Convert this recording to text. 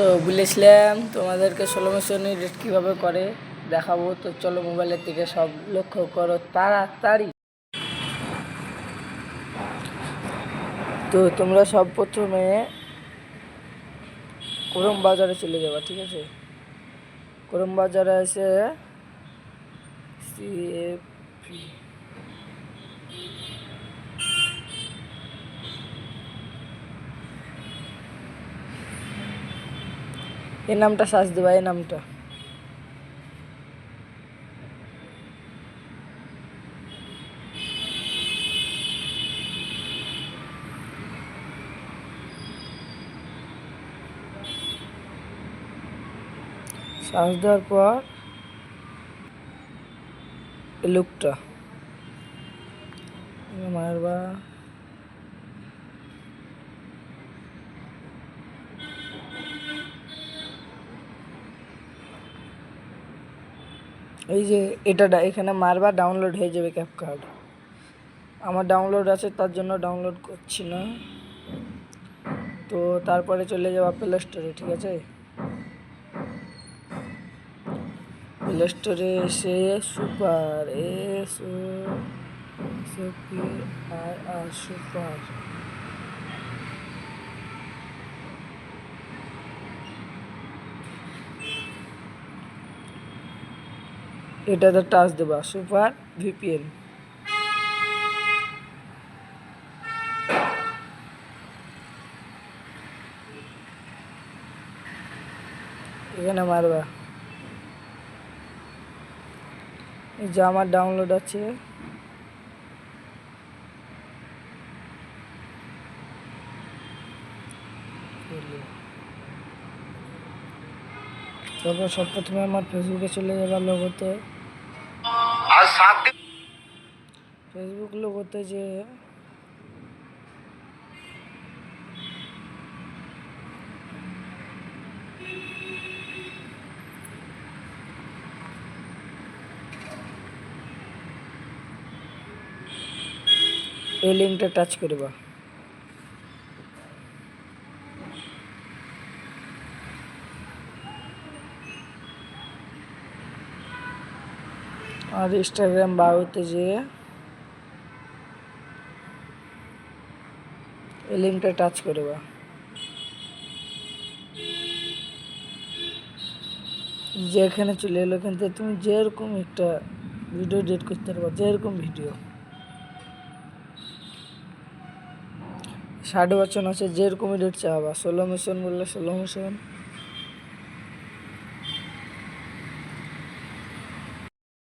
তো বলেছিলাম তোমাদেরকে স্লো মোশন এডিট কীভাবে করে দেখাবো। তো চলো মোবাইলের দিকে সব লক্ষ্য করো তাড়াতাড়ি। তো তোমরা সব প্রথমে ক্রোম বাজারে চলে যাবা, ঠিক আছে? ক্রোম বাজারে এসে এই নামটা সার্চ দেবা, এই নামটা। সার্চ দেওয়ার পর এই লোকটা মারবা, এই যে এটা এখানে মারবা, ডাউনলোড হয়ে যাবে ক্যাপকাট। আমার ডাউনলোড আছে তার জন্য ডাউনলোড করছি না। তো তারপরে চলে যাবা প্লে স্টোরে, ঠিক আছে? প্লে স্টোরে এসে সুপার সুপার এটাতে টাচ দেবা, সুপার ভিপিএন। এখানে মারবা, যে আমার ডাউনলোড আছে। তারপর সব প্রথমে আমার ফেসবুকে চলে যাবা, লোগোতে ফেসবুক লোগোতে যে এই লিঙ্কটা টাচ করবা। আর ইনস্টাগ্রাম বায়োতে যে এই লিঙ্কটা টাচ করবা। যেখানে চলে এলো, এখান থেকে তুমি যেরকম একটা ভিডিও এডিট করতে পারবা, যেরকম ভিডিও শাডো অপশন আছে, যেরকম এডিট চাওয়া। স্লো মোশন বললে স্লো মোশন,